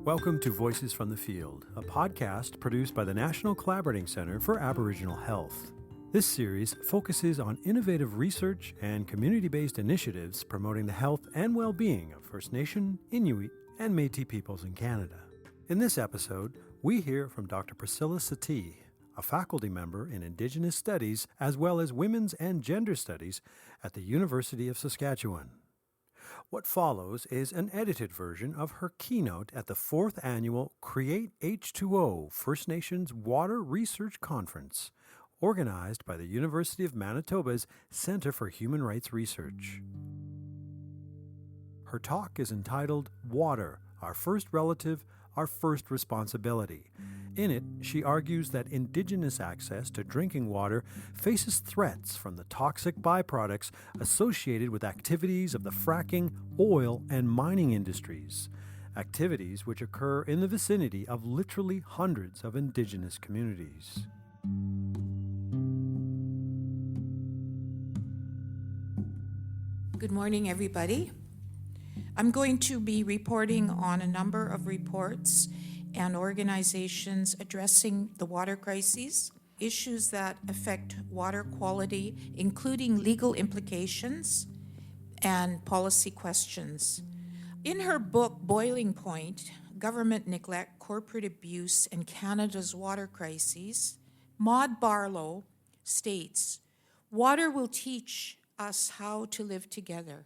Welcome to Voices from the Field, a podcast produced by the National Collaborating Centre for Aboriginal Health. This series focuses on innovative research and community-based initiatives promoting the health and well-being of First Nation, Inuit, and Métis peoples in Canada. In this episode, we hear from Dr. Priscilla Settee, a faculty member in Indigenous Studies as well as Women's and Gender Studies at the University of Saskatchewan. What follows is an edited version of her keynote at the 4th Annual Create H2O First Nations Water Research Conference, organized by the University of Manitoba's Centre for Human Rights Research. Her talk is entitled Water, Our First Relative, Our First Responsibility. In it, she argues that Indigenous access to drinking water faces threats from the toxic byproducts associated with activities of the fracking, oil, and mining industries, activities which occur in the vicinity of literally hundreds of Indigenous communities. Good morning, everybody. I'm going to be reporting on a number of reports and organizations addressing the water crises, issues that affect water quality, including legal implications and policy questions. In her book, Boiling Point, Government Neglect, Corporate Abuse, and Canada's Water Crises, Maud Barlow states, "Water will teach us how to live together.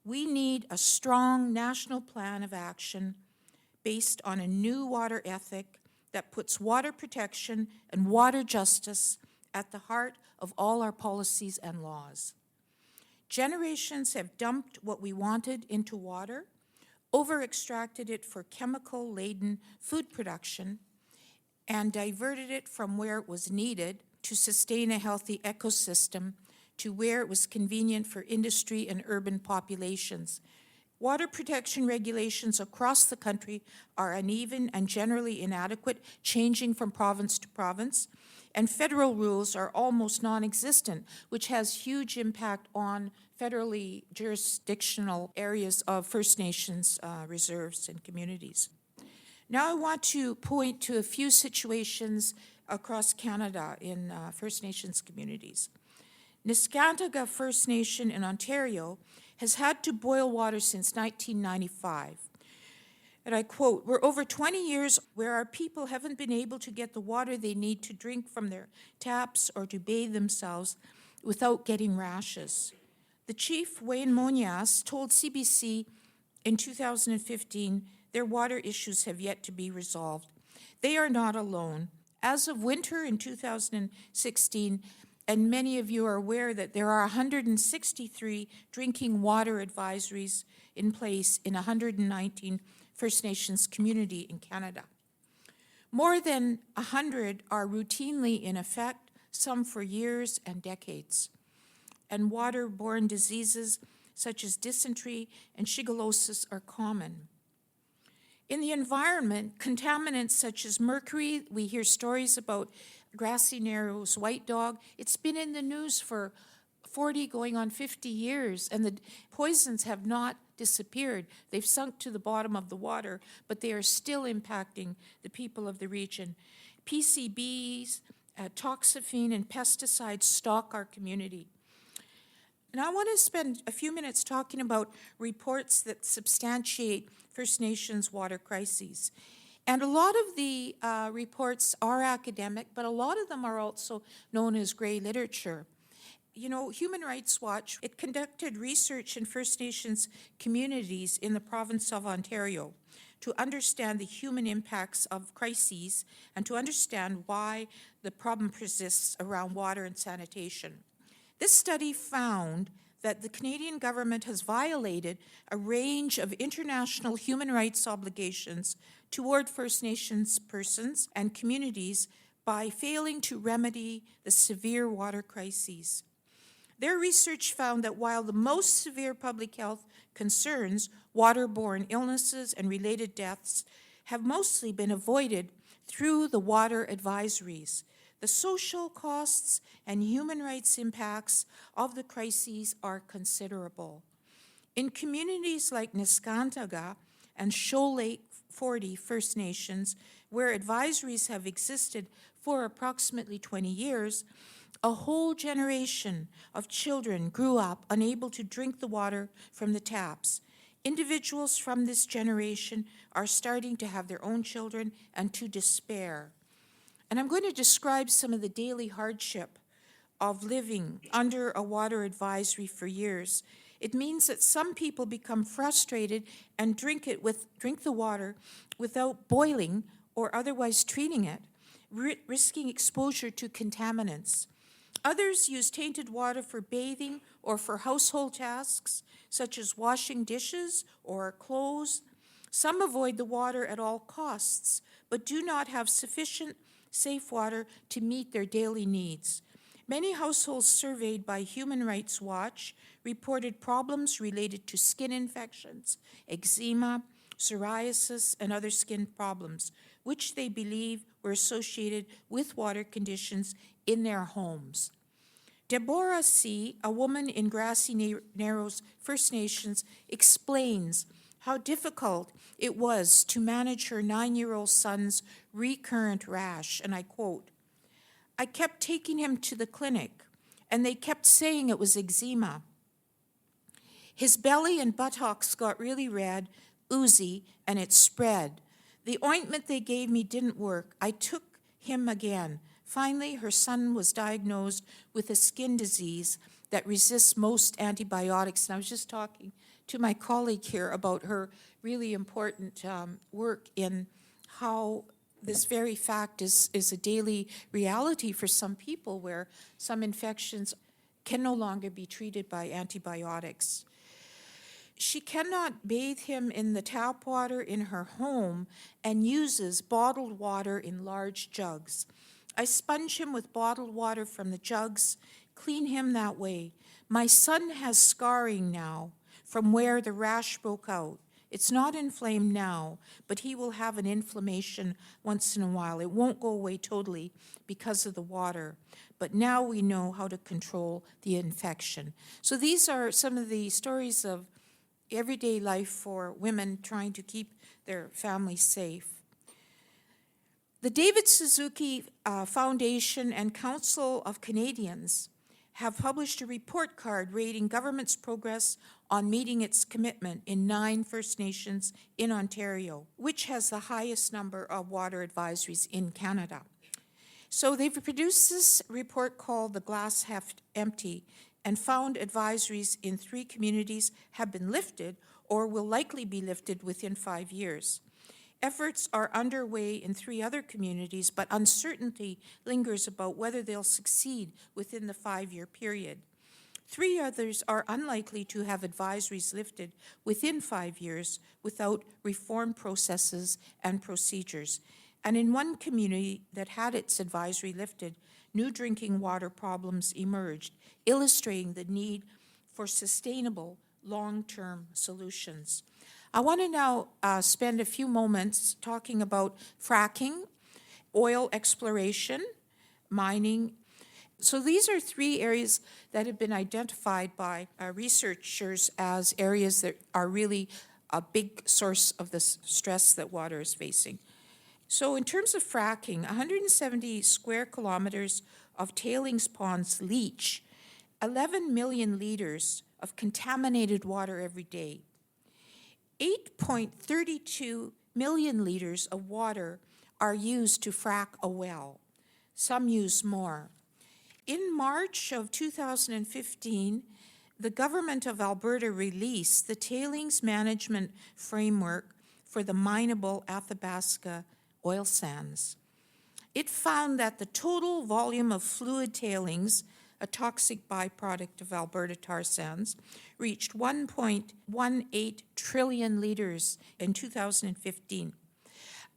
We need a strong national plan of action based on a new water ethic that puts water protection and water justice at the heart of all our policies and laws. Generations have dumped what we wanted into water, over-extracted it for chemical-laden food production, and diverted it from where it was needed to sustain a healthy ecosystem to where it was convenient for industry and urban populations. Water protection regulations across the country are uneven and generally inadequate, changing from province to province, and federal rules are almost non-existent, which has huge impact on federally jurisdictional areas of First Nations reserves and communities. Now I want to point to a few situations across Canada in First Nations communities. Neskantaga First Nation in Ontario has had to boil water since 1995. And I quote, "We're over 20 years where our people haven't been able to get the water they need to drink from their taps or to bathe themselves without getting rashes." The chief, Wayne Monias, told CBC in 2015 their water issues have yet to be resolved. They are not alone. As of winter in 2016, and many of you are aware that there are 163 drinking water advisories in place in 119 First Nations community in Canada. More than 100 are routinely in effect, some for years and decades. And waterborne diseases such as dysentery and shigellosis are common. In the environment, contaminants such as mercury, we hear stories about Grassy Narrows white dog. It's been in the news for 40 going on 50 years, and the poisons have not disappeared. They've sunk to the bottom of the water, but they are still impacting the people of the region. PCBs, toxaphene, and pesticides stalk our community. And I want to spend a few minutes talking about reports that substantiate First Nations water crises. And a lot of the reports are academic, but a lot of them are also known as gray literature. You know, Human Rights Watch, it conducted research in First Nations communities in the province of Ontario to understand the human impacts of crises and to understand why the problem persists around water and sanitation. This study found that the Canadian government has violated a range of international human rights obligations toward First Nations persons and communities by failing to remedy the severe water crises. Their research found that while the most severe public health concerns, waterborne illnesses and related deaths, have mostly been avoided through the water advisories, The social costs and human rights impacts of the crises are considerable. In communities like Neskantaga and Shoal Lake 40 First Nations, where advisories have existed for approximately 20 years, a whole generation of children grew up unable to drink the water from the taps. Individuals from this generation are starting to have their own children and to despair. And I'm going to describe some of the daily hardship of living under a water advisory for years. It means that some people become frustrated and drink the water without boiling or otherwise treating it, risking exposure to contaminants. Others use tainted water for bathing or for household tasks, such as washing dishes or clothes. Some avoid the water at all costs, but do not have sufficient safe water to meet their daily needs. Many households surveyed by Human Rights Watch reported problems related to skin infections, eczema, psoriasis, and other skin problems, which they believe were associated with water conditions in their homes. Deborah C., a woman in Grassy Narrows First Nations, explains how difficult it was to manage her 9-year-old son's recurrent rash, and I quote, "I kept taking him to the clinic, and they kept saying it was eczema. His belly and buttocks got really red, oozy, and it spread. The ointment they gave me didn't work. I took him again. Finally, her son was diagnosed with a skin disease that resists most antibiotics." And I was just talking to my colleague here about her really important work in how this very fact is a daily reality for some people, where some infections can no longer be treated by antibiotics. She cannot bathe him in the tap water in her home and uses bottled water in large jugs. "I sponge him with bottled water from the jugs, clean him that way. My son has scarring now from where the rash broke out. It's not inflamed now, but he will have an inflammation once in a while. It won't go away totally because of the water, but now we know how to control the infection." So these are some of the stories of everyday life for women trying to keep their families safe. The David Suzuki Foundation and Council of Canadians have published a report card rating government's progress on meeting its commitment in 9 First Nations in Ontario, which has the highest number of water advisories in Canada. So they've produced this report called The Glass Half Empty, and found advisories in 3 communities have been lifted or will likely be lifted within 5 years. Efforts are underway in 3 other communities, but uncertainty lingers about whether they'll succeed within the 5-year period. 3 others are unlikely to have advisories lifted within 5 years without reform processes and procedures. And in one community that had its advisory lifted, new drinking water problems emerged, illustrating the need for sustainable long-term solutions. I want to now spend a few moments talking about fracking, oil exploration, mining. So these are 3 areas that have been identified by researchers as areas that are really a big source of the stress that water is facing. So in terms of fracking, 170 square kilometers of tailings ponds leach 11 million liters of contaminated water every day. 8.32 million liters of water are used to frack a well. Some use more. In March of 2015, the government of Alberta released the Tailings Management Framework for the mineable Athabasca oil sands. It found that the total volume of fluid tailings, a toxic byproduct of Alberta tar sands, reached 1.18 trillion liters in 2015.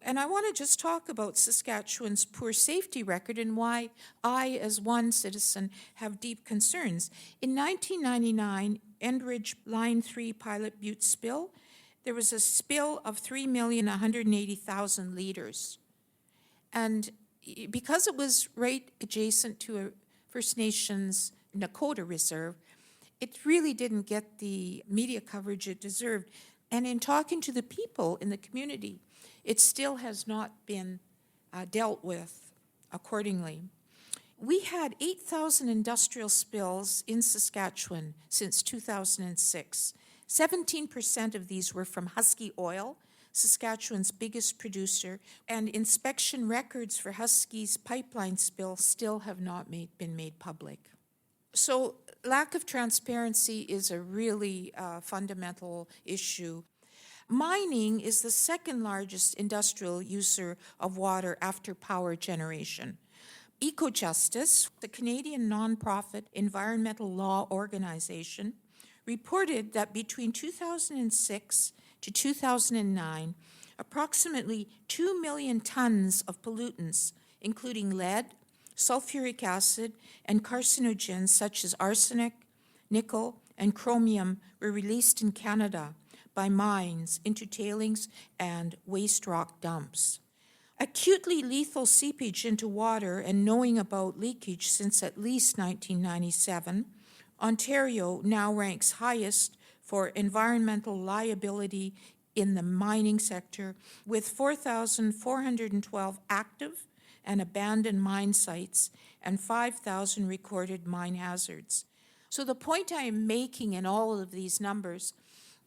And I want to just talk about Saskatchewan's poor safety record and why I, as one citizen, have deep concerns. In 1999, Enbridge Line 3 Pilot Butte spill, there was a spill of 3,180,000 liters. And because it was right adjacent to a First Nations Nakota reserve, it really didn't get the media coverage it deserved. And in talking to the people in the community, it still has not been dealt with accordingly. We had 8,000 industrial spills in Saskatchewan since 2006. 17% of these were from Husky Oil, Saskatchewan's biggest producer, and inspection records for Husky's pipeline spill still have not been made public. So lack of transparency is a really fundamental issue. Mining is the second largest industrial user of water after power generation. EcoJustice, the Canadian nonprofit environmental law organization, reported that between 2006 to 2009, approximately 2 million tons of pollutants, including lead, sulfuric acid, and carcinogens such as arsenic, nickel, and chromium, were released in Canada by mines into tailings and waste rock dumps. Acutely lethal seepage into water and knowing about leakage since at least 1997, Ontario now ranks highest for environmental liability in the mining sector, with 4,412 active and abandoned mine sites and 5,000 recorded mine hazards. So the point I am making in all of these numbers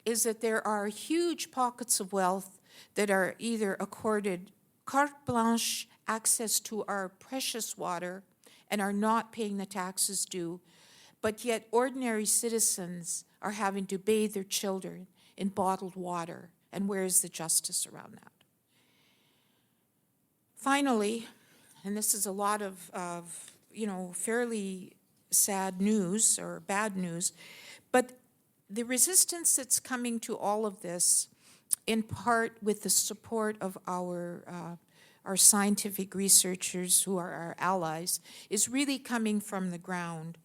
is that there are huge pockets of wealth that are either accorded carte blanche access to our precious water and are not paying the taxes due, but yet ordinary citizens are having to bathe their children in bottled water. And where is the justice around that? Finally, and this is a lot of fairly sad news or bad news, but the resistance that's coming to all of this, in part with the support of our scientific researchers who are our allies, is really coming from the ground.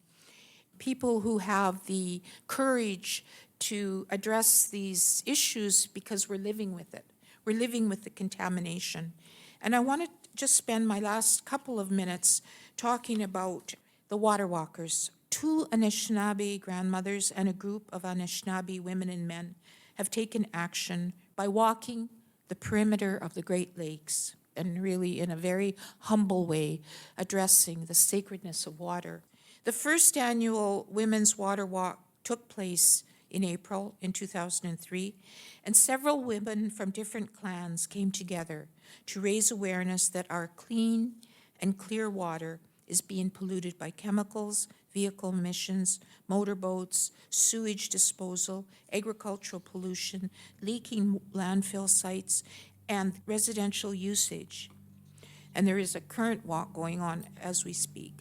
People who have the courage to address these issues because we're living with it. We're living with the contamination. And I want to just spend my last couple of minutes talking about the water walkers. 2 Anishinaabe grandmothers and a group of Anishinaabe women and men have taken action by walking the perimeter of the Great Lakes and really in a very humble way addressing the sacredness of water. The first annual Women's Water Walk took place in April in 2003, and several women from different clans came together to raise awareness that our clean and clear water is being polluted by chemicals, vehicle emissions, motorboats, sewage disposal, agricultural pollution, leaking landfill sites, and residential usage. And there is a current walk going on as we speak.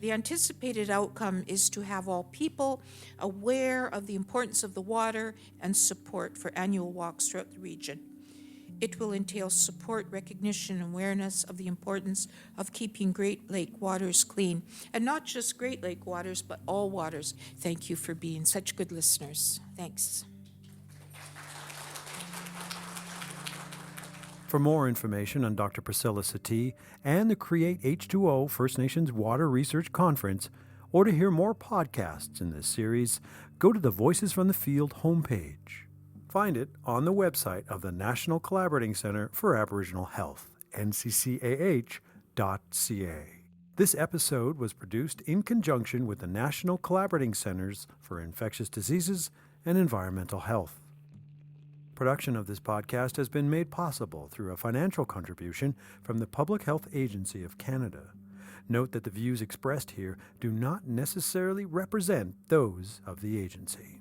The anticipated outcome is to have all people aware of the importance of the water and support for annual walks throughout the region. It will entail support, recognition, and awareness of the importance of keeping Great Lake waters clean. And not just Great Lake waters, but all waters. Thank you for being such good listeners. Thanks. For more information on Dr. Priscilla Settee and the Create H2O First Nations Water Research Conference, or to hear more podcasts in this series, go to the Voices from the Field homepage. Find it on the website of the National Collaborating Centre for Aboriginal Health, NCCAH.ca. This episode was produced in conjunction with the National Collaborating Centres for Infectious Diseases and Environmental Health. Production of this podcast has been made possible through a financial contribution from the Public Health Agency of Canada. Note that the views expressed here do not necessarily represent those of the agency.